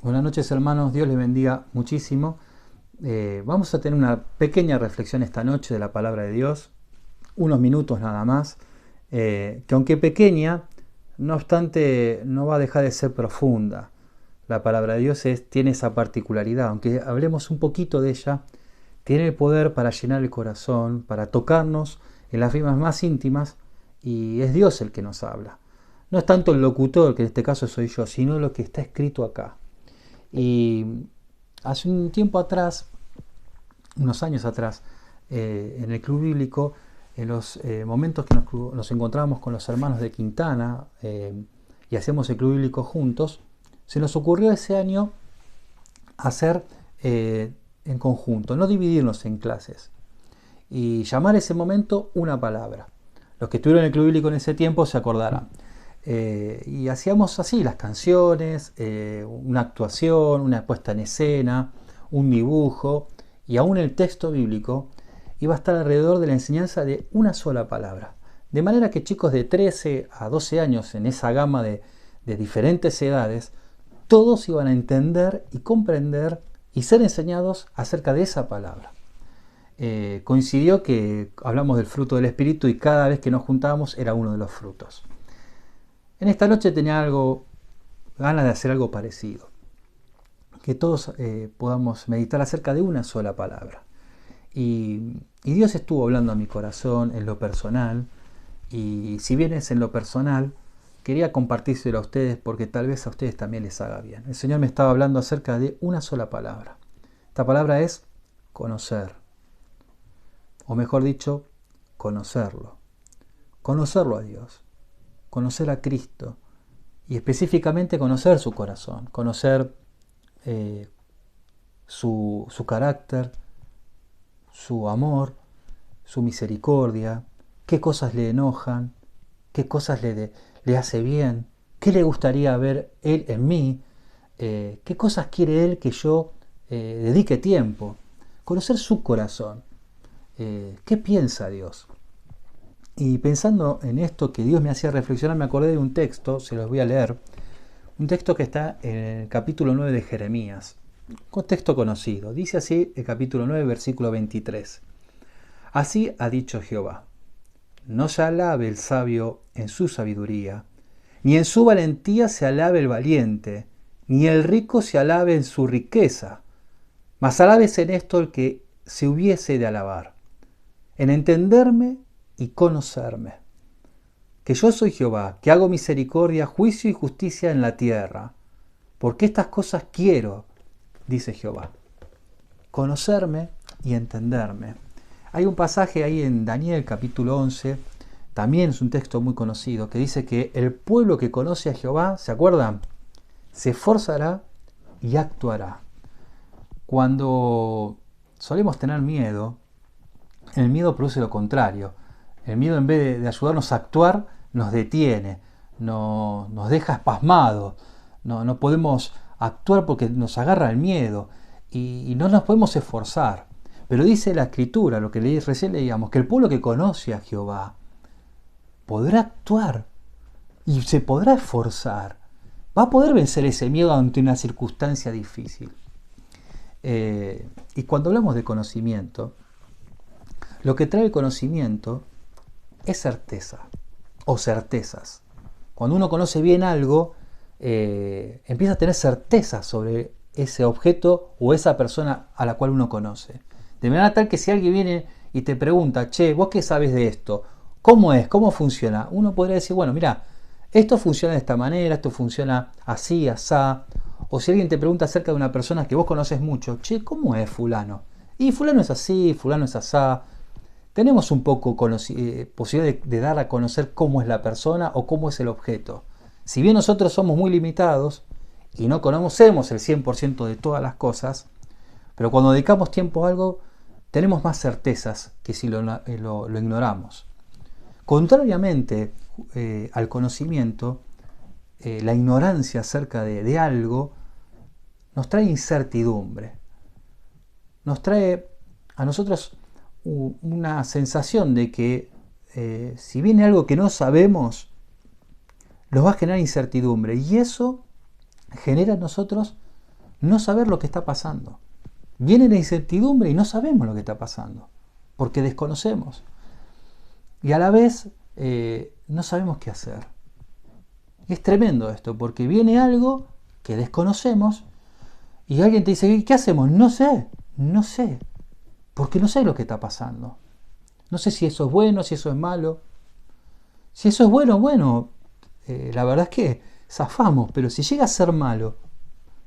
Buenas noches, hermanos, Dios les bendiga muchísimo. Vamos a tener una pequeña reflexión esta noche de la palabra de Dios, unos minutos nada más, que aunque pequeña, no obstante no va a dejar de ser profunda. La palabra de Dios tiene esa particularidad, aunque hablemos un poquito de ella, tiene el poder para llenar el corazón, para tocarnos en las rimas más íntimas, y es Dios el que nos habla. No es tanto el locutor, que en este caso soy yo, sino lo que está escrito acá. Y hace un tiempo atrás, unos años atrás, en el Club Bíblico, en los momentos que nos encontrábamos con los hermanos de Quintana y hacíamos el Club Bíblico juntos, se nos ocurrió ese año hacer en conjunto, no dividirnos en clases y llamar ese momento una palabra. Los que estuvieron en el Club Bíblico en ese tiempo se acordarán. Y hacíamos así las canciones, una actuación, una puesta en escena, un dibujo, y aún el texto bíblico iba a estar alrededor de la enseñanza de una sola palabra. De manera que chicos de 13 a 12 años, en esa gama de diferentes edades, todos iban a entender y comprender y ser enseñados acerca de esa palabra. Coincidió que hablamos del fruto del Espíritu y cada vez que nos juntábamos era uno de los frutos. En esta noche tenía ganas de hacer algo parecido, que todos podamos meditar acerca de una sola palabra. Y Dios estuvo hablando a mi corazón en lo personal, y si bien es en lo personal, quería compartírselo a ustedes porque tal vez a ustedes también les haga bien. El Señor me estaba hablando acerca de una sola palabra. Esta palabra es conocer, o mejor dicho, conocerlo. Conocerlo a Dios. Conocer a Cristo y específicamente conocer su corazón, conocer su carácter, su amor, su misericordia, qué cosas le enojan, qué cosas le hace bien, qué le gustaría ver Él en mí, qué cosas quiere Él que yo dedique tiempo, conocer su corazón, qué piensa Dios. Y pensando en esto que Dios me hacía reflexionar, me acordé de un texto, se los voy a leer, un texto que está en el capítulo 9 de Jeremías, un texto conocido. Dice así el capítulo 9, versículo 23. Así ha dicho Jehová, no se alabe el sabio en su sabiduría, ni en su valentía se alabe el valiente, ni el rico se alabe en su riqueza, mas alabes en esto el que se hubiese de alabar, en entenderme y conocerme, que yo soy Jehová, que hago misericordia, juicio y justicia en la tierra, porque estas cosas quiero, dice Jehová, conocerme y entenderme. Hay un pasaje ahí en Daniel capítulo 11, también es un texto muy conocido, que dice que el pueblo que conoce a Jehová, ¿se acuerdan? Se esforzará y actuará. Cuando solemos tener miedo, el miedo produce lo contrario. El miedo, en vez de ayudarnos a actuar, nos detiene, nos deja espasmados. No podemos actuar porque nos agarra el miedo y no nos podemos esforzar. Pero dice la Escritura, lo que recién leíamos, que el pueblo que conoce a Jehová podrá actuar y se podrá esforzar. Va a poder vencer ese miedo ante una circunstancia difícil. Y cuando hablamos de conocimiento, lo que trae el conocimiento es certeza o certezas. Cuando uno conoce bien algo, empieza a tener certeza sobre ese objeto o esa persona a la cual uno conoce. De manera tal que si alguien viene y te pregunta, che, ¿vos qué sabes de esto? ¿Cómo es? ¿Cómo funciona? Uno podría decir, bueno, mira, esto funciona de esta manera, esto funciona así, asá. O si alguien te pregunta acerca de una persona que vos conoces mucho, che, ¿cómo es fulano? Y fulano es así, fulano es asá. Tenemos un poco posibilidad de dar a conocer cómo es la persona o cómo es el objeto. Si bien nosotros somos muy limitados y no conocemos el 100% de todas las cosas, pero cuando dedicamos tiempo a algo, tenemos más certezas que si lo ignoramos. Contrariamente al conocimiento, la ignorancia acerca de algo nos trae incertidumbre. Nos trae a nosotros una sensación de que si viene algo que no sabemos, nos va a generar incertidumbre y eso genera en nosotros no saber lo que está pasando. Viene la incertidumbre y no sabemos lo que está pasando, porque desconocemos. Y a la vez no sabemos qué hacer. Y es tremendo esto, porque viene algo que desconocemos y alguien te dice, ¿qué hacemos? No sé, porque no sé lo que está pasando. No sé si eso es bueno, si eso es malo. Si eso es bueno, bueno, la verdad es que zafamos, pero si llega a ser malo,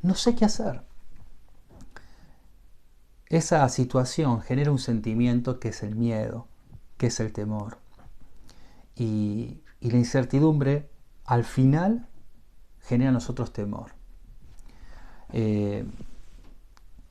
no sé qué hacer. Esa situación genera un sentimiento que es el miedo, que es el temor. Y la incertidumbre, al final, genera en nosotros temor.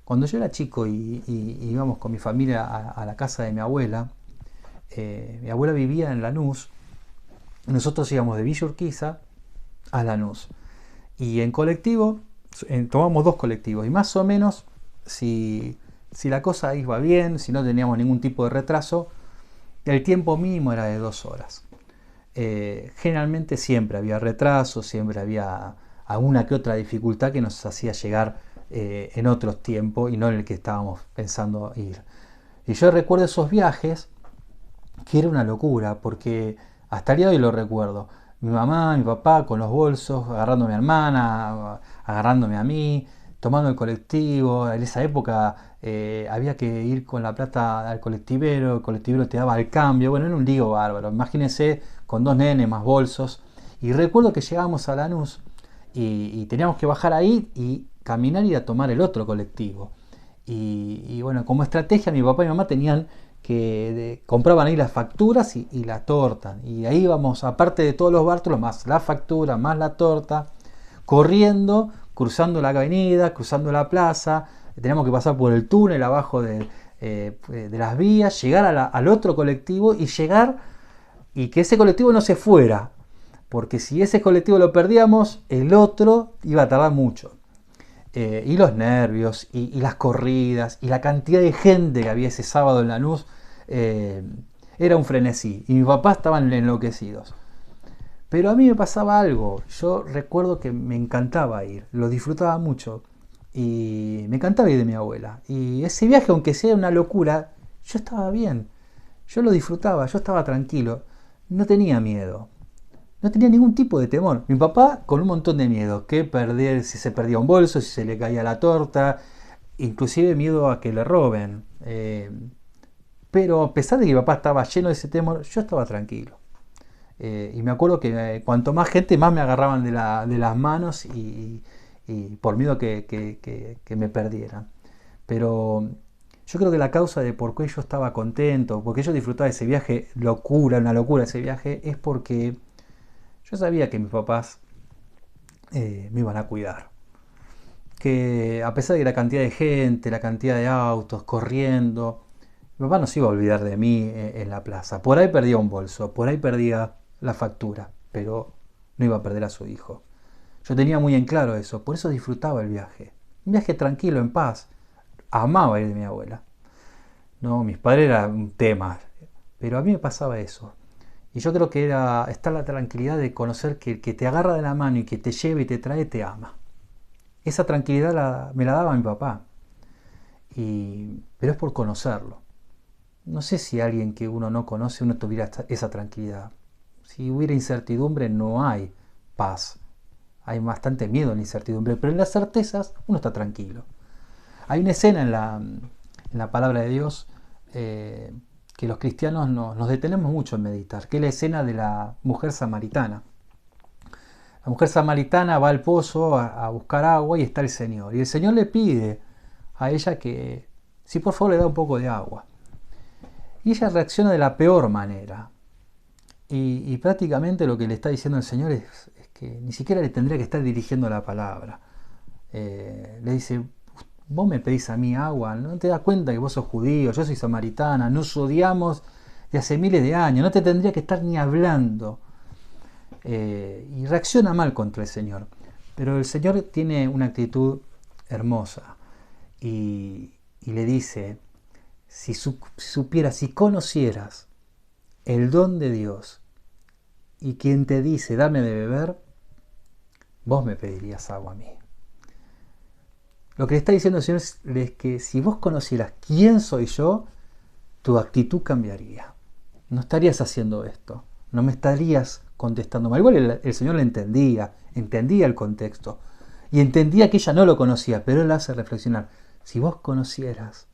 Cuando yo era chico y íbamos con mi familia a la casa de mi abuela vivía en Lanús, nosotros íbamos de Villa Urquiza a Lanús. Y en colectivo, tomamos 2 colectivos, y más o menos, si la cosa iba bien, si no teníamos ningún tipo de retraso, el tiempo mínimo era de 2 horas. Generalmente siempre había retraso, siempre había alguna que otra dificultad que nos hacía llegar en otros tiempos y no en el que estábamos pensando ir. Y yo recuerdo esos viajes que era una locura, porque hasta el día de hoy lo recuerdo. Mi mamá, mi papá con los bolsos, agarrando a mi hermana, agarrándome a mí, tomando el colectivo. En esa época había que ir con la plata al colectivero, el colectivero te daba el cambio. Bueno, era un lío bárbaro. Imagínense con 2 nenes más bolsos. Y recuerdo que llegábamos a Lanús y teníamos que bajar ahí y caminar y ir a tomar el otro colectivo. Y bueno, como estrategia, mi papá y mi mamá tenían que compraban ahí las facturas y la torta. Y ahí íbamos, aparte de todos los bártulos, más la factura, más la torta, corriendo, cruzando la avenida, cruzando la plaza. Teníamos que pasar por el túnel abajo de las vías, llegar al otro colectivo y llegar y que ese colectivo no se fuera. Porque si ese colectivo lo perdíamos, el otro iba a tardar mucho. Y los nervios, y las corridas, y la cantidad de gente que había ese sábado en Lanús, era un frenesí. Y mi papá estaban enloquecidos. Pero a mí me pasaba algo. Yo recuerdo que me encantaba ir, lo disfrutaba mucho. Y me encantaba ir de mi abuela. Y ese viaje, aunque sea una locura, yo estaba bien. Yo lo disfrutaba, yo estaba tranquilo. No tenía miedo. No tenía ningún tipo de temor. Mi papá con un montón de miedo. Que perder, si se perdía un bolso, si se le caía la torta. Inclusive miedo a que le roben. Pero a pesar de que mi papá estaba lleno de ese temor, yo estaba tranquilo. Y me acuerdo que cuanto más gente, más me agarraban de las manos y por miedo que me perdieran. Pero yo creo que la causa de por qué yo estaba contento, porque yo disfrutaba de ese viaje, una locura ese viaje, es porque yo sabía que mis papás me iban a cuidar. Que a pesar de la cantidad de gente, la cantidad de autos corriendo, mi papá no se iba a olvidar de mí en la plaza. Por ahí perdía un bolso, por ahí perdía la factura, pero no iba a perder a su hijo. Yo tenía muy en claro eso, por eso disfrutaba el viaje. Un viaje tranquilo, en paz. Amaba ir de mi abuela. No, mis padres eran un tema, pero a mí me pasaba eso. Y yo creo que era estar la tranquilidad de conocer que el que te agarra de la mano y que te lleva y te trae, te ama. Esa tranquilidad me la daba mi papá. Pero es por conocerlo. No sé si alguien que uno no conoce, uno tuviera esa tranquilidad. Si hubiera incertidumbre, no hay paz. Hay bastante miedo en la incertidumbre, pero en las certezas uno está tranquilo. Hay una escena en la palabra de Dios que los cristianos nos detenemos mucho en meditar, que es la escena de la mujer samaritana. La mujer samaritana va al pozo a buscar agua y está el Señor. Y el Señor le pide a ella que, si por favor le da un poco de agua. Y ella reacciona de la peor manera. Y prácticamente lo que le está diciendo el Señor es que ni siquiera le tendría que estar dirigiendo la palabra. Le dice, vos me pedís a mí agua, ¿no te das cuenta que vos sos judío, yo soy samaritana, nos odiamos de hace miles de años, no te tendría que estar ni hablando? Y reacciona mal contra el Señor. Pero el Señor tiene una actitud hermosa y le dice, si supieras, si conocieras el don de Dios y quien te dice dame de beber, vos me pedirías agua a mí. Lo que le está diciendo el Señor es que si vos conocieras quién soy yo, tu actitud cambiaría. No estarías haciendo esto, no me estarías contestando mal. Igual el Señor le entendía el contexto y entendía que ella no lo conocía, pero él la hace reflexionar. Si vos conocieras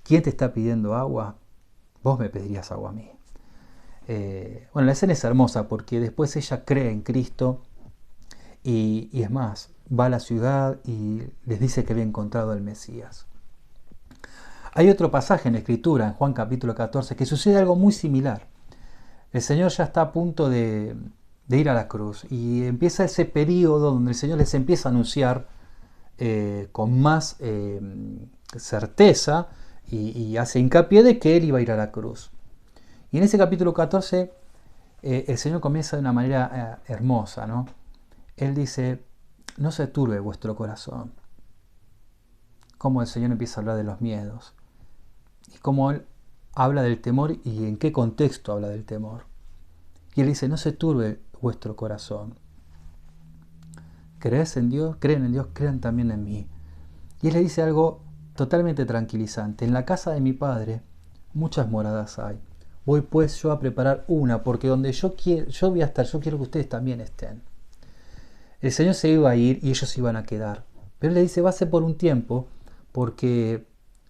quién te está pidiendo agua, vos me pedirías agua a mí. Bueno, la escena es hermosa porque después ella cree en Cristo y es más, va a la ciudad y les dice que había encontrado al Mesías. Hay otro pasaje en la Escritura, en Juan capítulo 14, que sucede algo muy similar. El Señor ya está a punto de ir a la cruz y empieza ese periodo donde el Señor les empieza a anunciar con más certeza y hace hincapié de que Él iba a ir a la cruz. Y en ese capítulo 14 el Señor comienza de una manera hermosa, ¿no? Él dice, no se turbe vuestro corazón. Cómo el Señor empieza a hablar de los miedos. Y cómo Él habla del temor y en qué contexto habla del temor. Y Él dice, no se turbe vuestro corazón. ¿Crees en Dios? Creen en Dios, crean también en mí. Y Él le dice algo totalmente tranquilizante. En la casa de mi Padre muchas moradas hay. Voy pues yo a preparar una, porque donde yo voy a estar, yo quiero que ustedes también estén. El Señor se iba a ir y ellos se iban a quedar. Pero Él le dice, va a ser por un tiempo, porque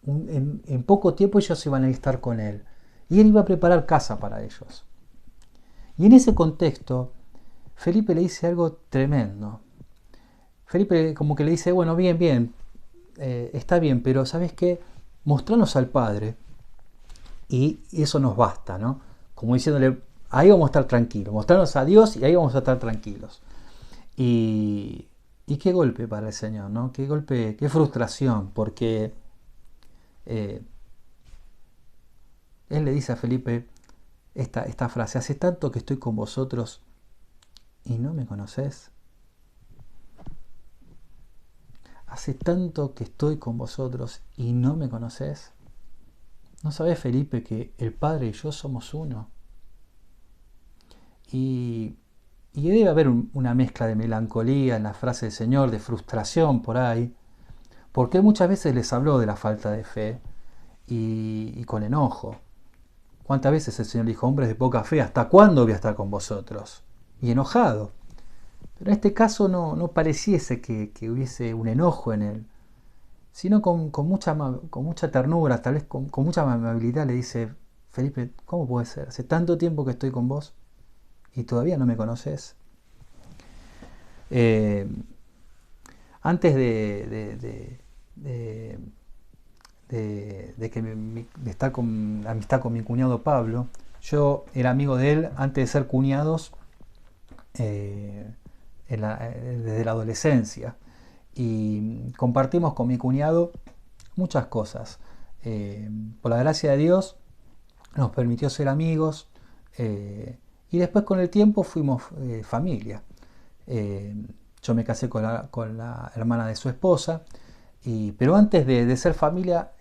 en poco tiempo ellos iban a estar con Él. Y Él iba a preparar casa para ellos. Y en ese contexto, Felipe le dice algo tremendo. Felipe como que le dice, bueno, bien, está bien, pero ¿sabes qué? Mostranos al Padre y eso nos basta, ¿no? Como diciéndole, ahí vamos a estar tranquilos, mostrarnos a Dios y ahí vamos a estar tranquilos. Y qué golpe para el Señor, ¿no? Qué golpe, qué frustración, porque Él le dice a Felipe esta frase, hace tanto que estoy con vosotros y no me conocés. Hace tanto que estoy con vosotros y no me conocés. ¿No sabés, Felipe, que el Padre y yo somos uno? Y debe haber una mezcla de melancolía en la frase del Señor, de frustración por ahí, porque muchas veces les habló de la falta de fe y con enojo. ¿Cuántas veces el Señor dijo, hombres de poca fe, ¿hasta cuándo voy a estar con vosotros? Y enojado. Pero en este caso no pareciese que hubiese un enojo en él, sino con mucha ternura, tal vez con mucha amabilidad le dice, Felipe, ¿cómo puede ser? Hace tanto tiempo que estoy con vos y todavía no me conoces. Antes de estar con amistad con mi cuñado Pablo, yo era amigo de él antes de ser cuñados desde la adolescencia y compartimos con mi cuñado muchas cosas. Por la gracia de Dios nos permitió ser amigos y después con el tiempo fuimos familia. Yo me casé con la hermana de su esposa, pero antes de ser familia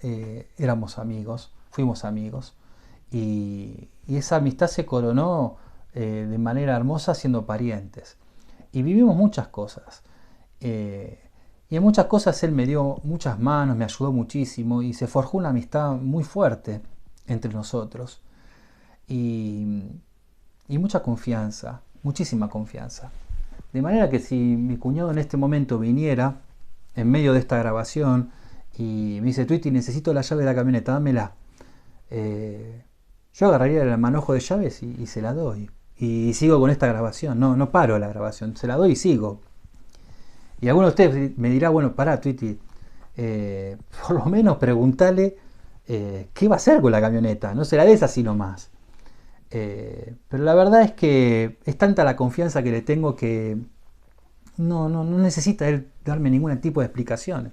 éramos amigos, fuimos amigos y esa amistad se coronó de manera hermosa siendo parientes y vivimos muchas cosas. Y en muchas cosas él me dio muchas manos, me ayudó muchísimo y se forjó una amistad muy fuerte entre nosotros. Y, y mucha confianza, muchísima confianza. De manera que si mi cuñado en este momento viniera en medio de esta grabación y me dice, Twitty, necesito la llave de la camioneta, dámela. Yo agarraría el manojo de llaves y se la doy. Y sigo con esta grabación, no paro la grabación, se la doy y sigo. Y alguno de ustedes me dirá, bueno, pará, Twitty, por lo menos preguntale qué va a hacer con la camioneta, no se la des así nomás. Pero la verdad es que es tanta la confianza que le tengo que no necesita él darme ningún tipo de explicaciones.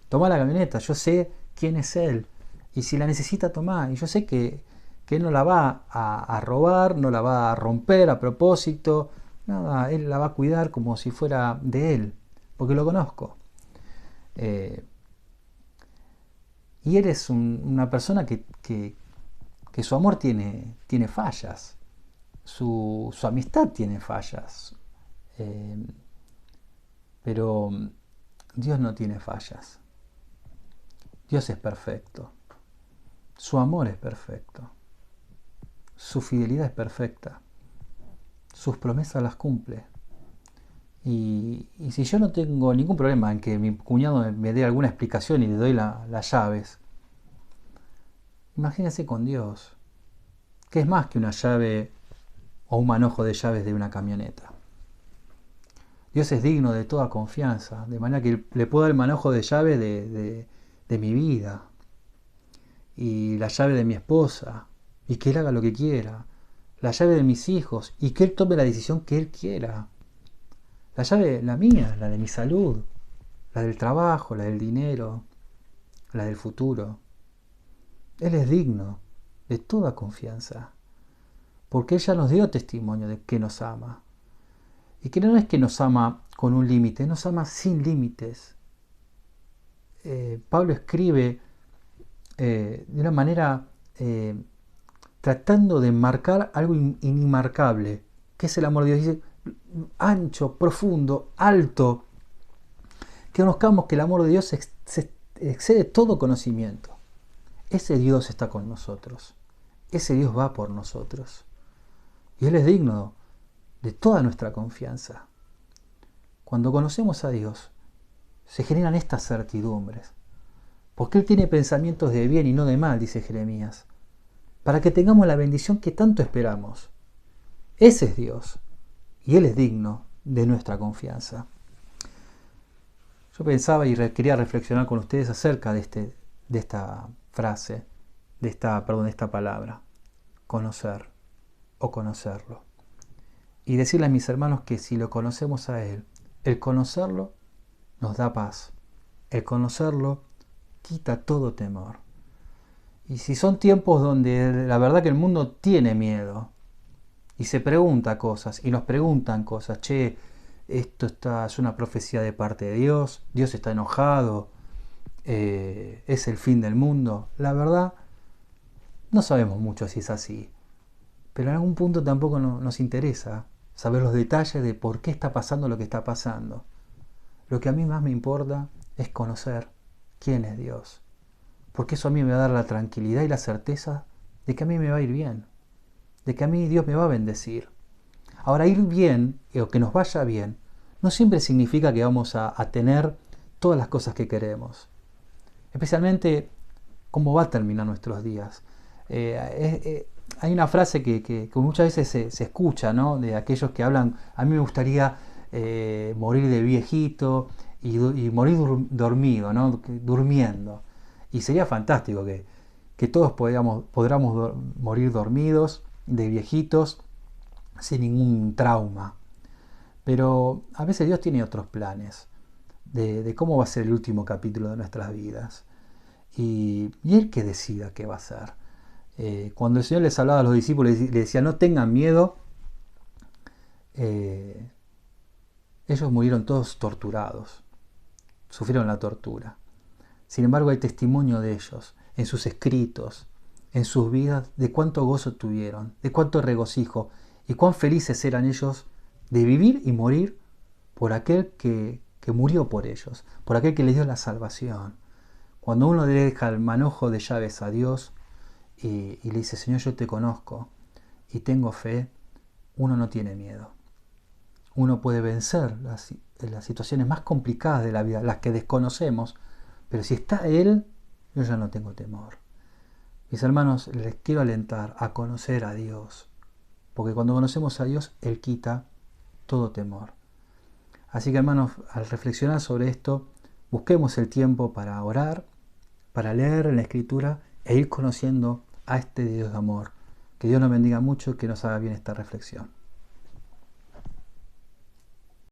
Tomá la camioneta, yo sé quién es él. Y si la necesita, tomá. Y yo sé que él no la va a robar, no la va a romper a propósito. Nada, él la va a cuidar como si fuera de él, porque lo conozco. Y él es una persona que su amor tiene fallas, su amistad tiene fallas, pero Dios no tiene fallas. Dios es perfecto. Su amor es perfecto. Su fidelidad es perfecta. Sus promesas las cumple. Y si yo no tengo ningún problema en que mi cuñado me dé alguna explicación y le doy las llaves, imagínense con Dios, que es más que una llave o un manojo de llaves de una camioneta. Dios es digno de toda confianza, de manera que le puedo dar el manojo de llave de mi vida y la llave de mi esposa y que Él haga lo que quiera, la llave de mis hijos y que Él tome la decisión que Él quiera, la llave, la mía, la de mi salud, la del trabajo, la del dinero, la del futuro. Él es digno de toda confianza, porque Él ya nos dio testimonio de que nos ama. Y que no es que nos ama con un límite, nos ama sin límites. Pablo escribe de una manera tratando de marcar algo inmarcable, que es el amor de Dios. Dice, ancho, profundo, alto, que conozcamos que el amor de Dios excede todo conocimiento. Ese Dios está con nosotros, ese Dios va por nosotros, y Él es digno de toda nuestra confianza. Cuando conocemos a Dios, se generan estas certidumbres, porque Él tiene pensamientos de bien y no de mal, dice Jeremías, para que tengamos la bendición que tanto esperamos. Ese es Dios, y Él es digno de nuestra confianza. Yo pensaba y quería reflexionar con ustedes acerca de esta frase, de esta palabra, conocer o conocerlo. Y decirle a mis hermanos que si lo conocemos a Él, el conocerlo nos da paz. El conocerlo quita todo temor. Y si son tiempos donde la verdad que el mundo tiene miedo y se pregunta cosas y nos preguntan cosas, che, es una profecía de parte de Dios, Dios está enojado, es el fin del mundo. La verdad, no sabemos mucho si es así, pero en algún punto tampoco nos interesa saber los detalles de por qué está pasando lo que está pasando. Lo que a mí más me importa es conocer quién es Dios, porque eso a mí me va a dar la tranquilidad y la certeza de que a mí me va a ir bien, de que a mí Dios me va a bendecir. Ahora, ir bien, o que nos vaya bien, no siempre significa que vamos a tener todas las cosas que queremos, especialmente cómo va a terminar nuestros días. Hay una frase que muchas veces se escucha, ¿no? De aquellos que hablan, a mí me gustaría morir de viejito y morir dormido, ¿no? Durmiendo. Y sería fantástico que todos podamos morir dormidos, de viejitos, sin ningún trauma. Pero a veces Dios tiene otros planes de cómo va a ser el último capítulo de nuestras vidas. Y Él que decida qué va a ser. Cuando el Señor les hablaba a los discípulos y les decía no tengan miedo, ellos murieron todos torturados, sufrieron la tortura. Sin embargo hay testimonio de ellos en sus escritos, en sus vidas, de cuánto gozo tuvieron, de cuánto regocijo y cuán felices eran ellos de vivir y morir por aquel que murió por ellos, por aquel que les dio la salvación. Cuando uno le deja el manojo de llaves a Dios y le dice, Señor, yo te conozco y tengo fe, uno no tiene miedo. Uno puede vencer las situaciones más complicadas de la vida, las que desconocemos, pero si está Él, yo ya no tengo temor. Mis hermanos, les quiero alentar a conocer a Dios, porque cuando conocemos a Dios, Él quita todo temor. Así que hermanos, al reflexionar sobre esto, busquemos el tiempo para orar, para leer en la Escritura e ir conociendo a este Dios de amor. Que Dios nos bendiga mucho y que nos haga bien esta reflexión.